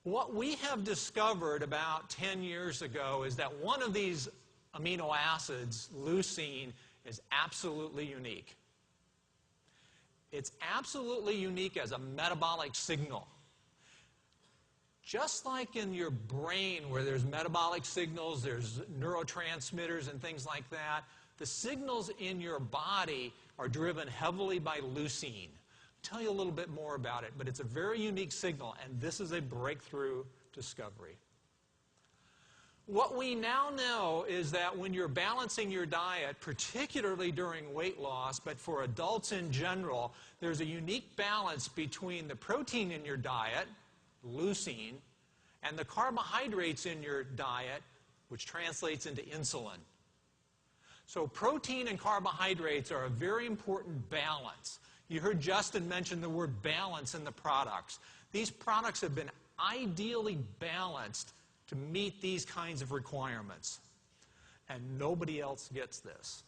What we have discovered about 10 years ago is that one of these amino acids, leucine, is absolutely unique. It's absolutely unique as a metabolic signal. Just like in your brain where there's metabolic signals, there's neurotransmitters and things like that, the signals in your body are driven heavily by leucine. I'll tell you a little bit more about it, but it's a very unique signal, and this is a breakthrough discovery. What we now know is that when you're balancing your diet, particularly during weight loss, but for adults in general, there's a unique balance between the protein in your diet, leucine, and the carbohydrates in your diet, which translates into insulin. So protein and carbohydrates are a very important balance. You heard Justin mention the word balance in the products. These products have been ideally balanced to meet these kinds of requirements. And nobody else gets this.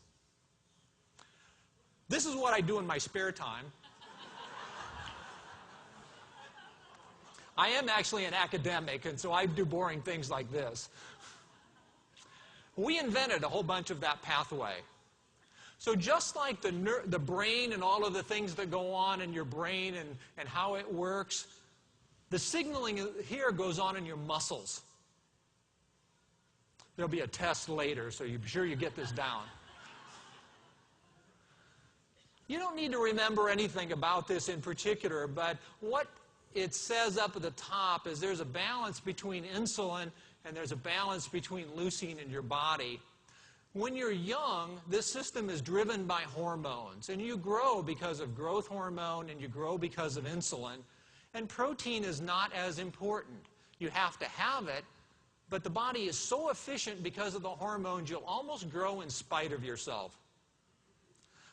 This is what I do in my spare time. I am actually an academic, and so I do boring things like this. We invented a whole bunch of that pathway. So just like the brain and all of the things that go on in your brain and how it works, the signaling here goes on in your muscles. There'll be a test later, so you're sure you get this down. You don't need to remember anything about this in particular, but what it says up at the top is there's a balance between insulin and there's a balance between leucine in your body. When you're young, this system is driven by hormones, and you grow because of growth hormone and you grow because of insulin, and protein is not as important. You have to have it, but the body is so efficient because of the hormones, you'll almost grow in spite of yourself.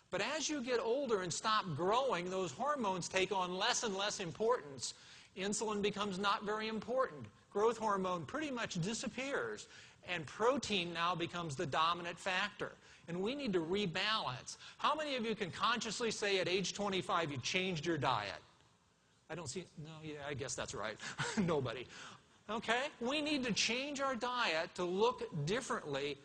But as you get older and stop growing, those hormones take on less and less importance. Insulin becomes not very important. Growth hormone pretty much disappears. And protein now becomes the dominant factor. And we need to rebalance. How many of you can consciously say at age 25 you changed your diet? I don't see, no, yeah, I guess that's right. Nobody. Okay? We need to change our diet to look differently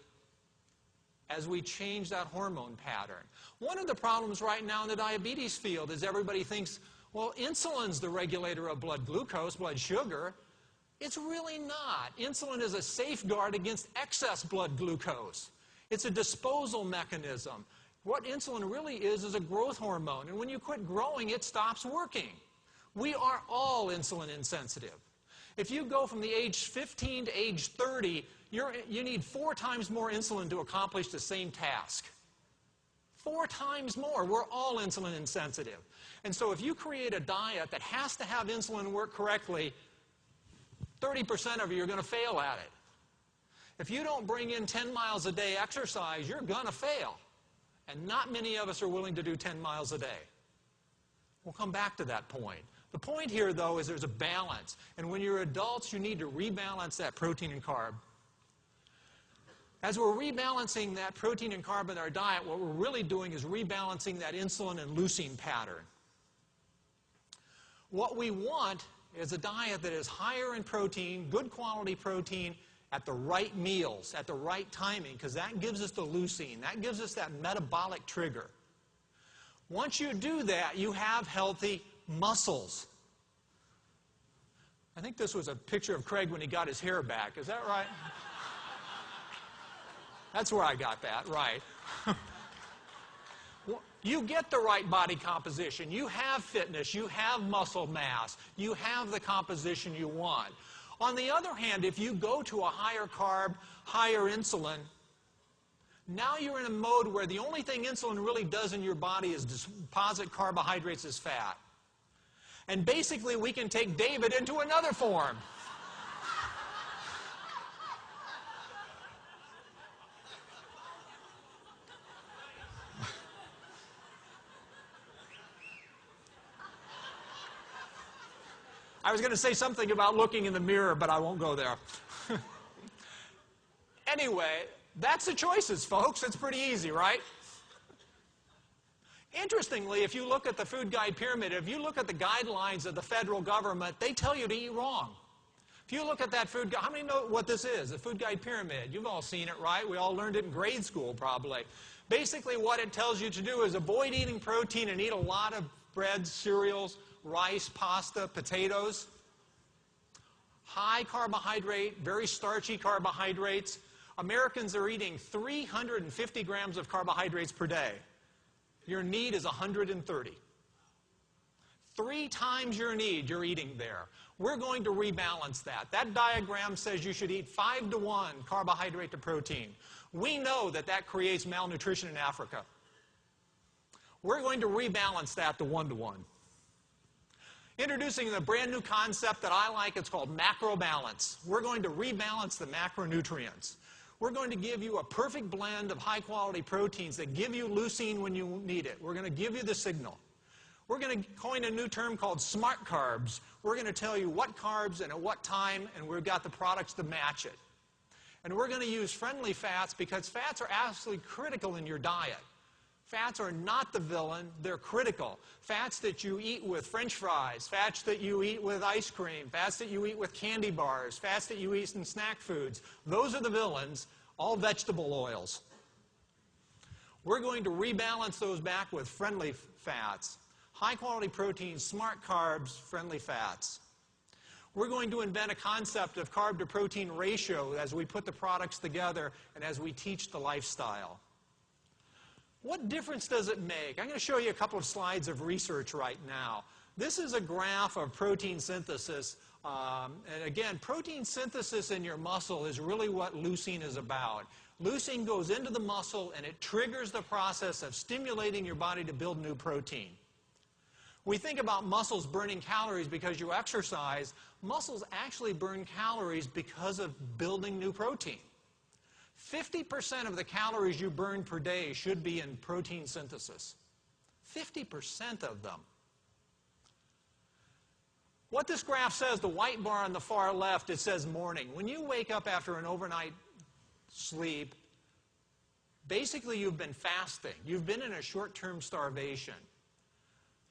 as we change that hormone pattern. One of the problems right now in the diabetes field is everybody thinks, well, insulin's the regulator of blood glucose, blood sugar. It's really not. Insulin is a safeguard against excess blood glucose. It's a disposal mechanism. What insulin really is a growth hormone. And when you quit growing, it stops working. We are all insulin insensitive. If you go from the age 15 to age 30, you need 4 times more insulin to accomplish the same task. 4 times more. We're all insulin insensitive. And so if you create a diet that has to have insulin work correctly, 30% of you are going to fail at it. If you don't bring in 10 miles a day exercise, you're going to fail. And not many of us are willing to do 10 miles a day. We'll come back to that point. The point here, though, is there's a balance. And when you're adults, you need to rebalance that protein and carb. As we're rebalancing that protein and carb in our diet, what we're really doing is rebalancing that insulin and leucine pattern. What we want is a diet that is higher in protein, good quality protein, at the right meals, at the right timing, because that gives us the leucine. That gives us that metabolic trigger. Once you do that, you have healthy muscles. I think this was a picture of Craig when he got his hair back. Is that right? That's where I got that, right. You get the right body composition. You have fitness. You have muscle mass. You have the composition you want. On the other hand, if you go to a higher carb, higher insulin, now you're in a mode where the only thing insulin really does in your body is deposit carbohydrates as fat. And basically, we can take David into another form. I was going to say something about looking in the mirror, but I won't go there. Anyway, that's the choices, folks. It's pretty easy, right? Interestingly, if you look at the food guide pyramid, if you look at the guidelines of the federal government, they tell you to eat wrong. If you look at that food guide, how many know what this is? The food guide pyramid. You've all seen it, right? We all learned it in grade school probably. Basically what it tells you to do is avoid eating protein and eat a lot of bread, cereals, rice, pasta, potatoes. High carbohydrate, very starchy carbohydrates. Americans are eating 350 grams of carbohydrates per day. Your need is 130. 3 times your need you're eating there. We're going to rebalance that. That diagram says you should eat 5 to 1 carbohydrate to protein. We know that that creates malnutrition in Africa. We're going to rebalance that to 1 to 1. Introducing a brand new concept that I like, it's called macro balance. We're going to rebalance the macronutrients. We're going to give you a perfect blend of high-quality proteins that give you leucine when you need it. We're going to give you the signal. We're going to coin a new term called smart carbs. We're going to tell you what carbs and at what time, and we've got the products to match it. And we're going to use friendly fats because fats are absolutely critical in your diet. Fats are not the villain, they're critical. Fats that you eat with French fries, fats that you eat with ice cream, fats that you eat with candy bars, fats that you eat in snack foods. Those are the villains, all vegetable oils. We're going to rebalance those back with friendly fats. High-quality proteins, smart carbs, friendly fats. We're going to invent a concept of carb-to-protein ratio as we put the products together and as we teach the lifestyle. What difference does it make? I'm going to show you a couple of slides of research right now. This is a graph of protein synthesis. And again, protein synthesis in your muscle is really what leucine is about. Leucine goes into the muscle and it triggers the process of stimulating your body to build new protein. We think about muscles burning calories because you exercise. Muscles actually burn calories because of building new protein. 50% of the calories you burn per day should be in protein synthesis. 50% of them. What this graph says, the white bar on the far left, it says morning. When you wake up after an overnight sleep, basically you've been fasting. You've been in a short-term starvation.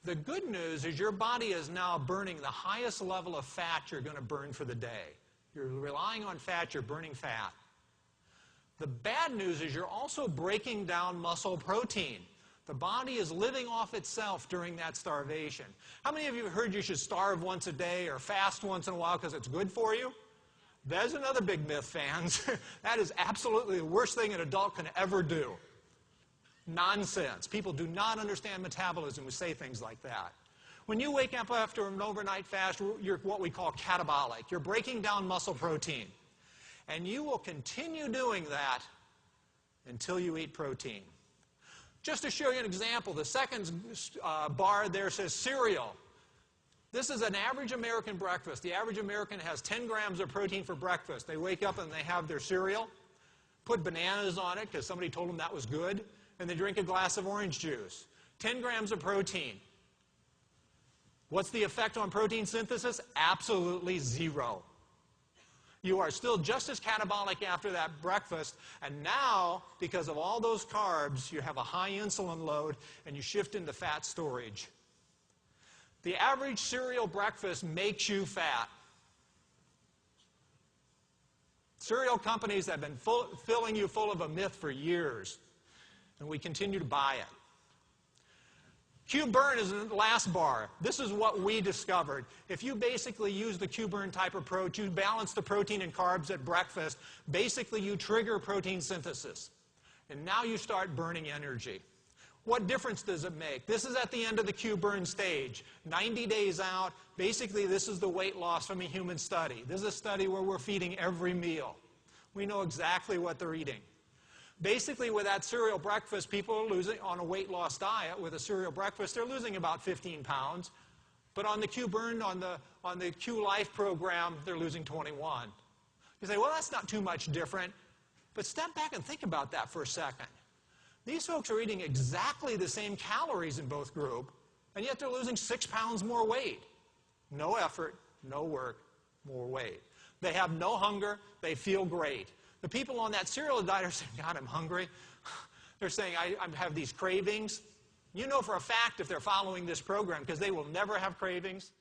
The good news is your body is now burning the highest level of fat you're going to burn for the day. You're relying on fat, you're burning fat. The bad news is you're also breaking down muscle protein. The body is living off itself during that starvation. How many of you have heard you should starve once a day or fast once in a while because it's good for you? There's another big myth, fans. That is absolutely the worst thing an adult can ever do. Nonsense. People do not understand metabolism who say things like that. When you wake up after an overnight fast, you're what we call catabolic. You're breaking down muscle protein. And you will continue doing that until you eat protein. Just to show you an example, the second bar there says cereal. This is an average American breakfast. The average American has 10 grams of protein for breakfast. They wake up and they have their cereal, put bananas on it because somebody told them that was good, and they drink a glass of orange juice. 10 grams of protein. What's the effect on protein synthesis? Absolutely zero. You are still just as catabolic after that breakfast, and now, because of all those carbs, you have a high insulin load, and you shift into fat storage. The average cereal breakfast makes you fat. Cereal companies have been filling you full of a myth for years, and we continue to buy it. Q-burn is the last bar. This is what we discovered. If you basically use the Q-burn type approach, you balance the protein and carbs at breakfast, basically you trigger protein synthesis. And now you start burning energy. What difference does it make? This is at the end of the Q-burn stage. 90 days out, basically this is the weight loss from a human study. This is a study where we're feeding every meal. We know exactly what they're eating. Basically, with that cereal breakfast, people are losing, on a weight loss diet with a cereal breakfast, they're losing about 15 pounds. But on the Q-burn, on the Q-Life program, they're losing 21. You say, well, that's not too much different. But step back and think about that for a second. These folks are eating exactly the same calories in both groups, and yet they're losing 6 pounds more weight. No effort, no work, more weight. They have no hunger, they feel great. The people on that cereal diet are saying, God, I'm hungry. They're saying, I have these cravings. You know for a fact if they're following this program, because they will never have cravings.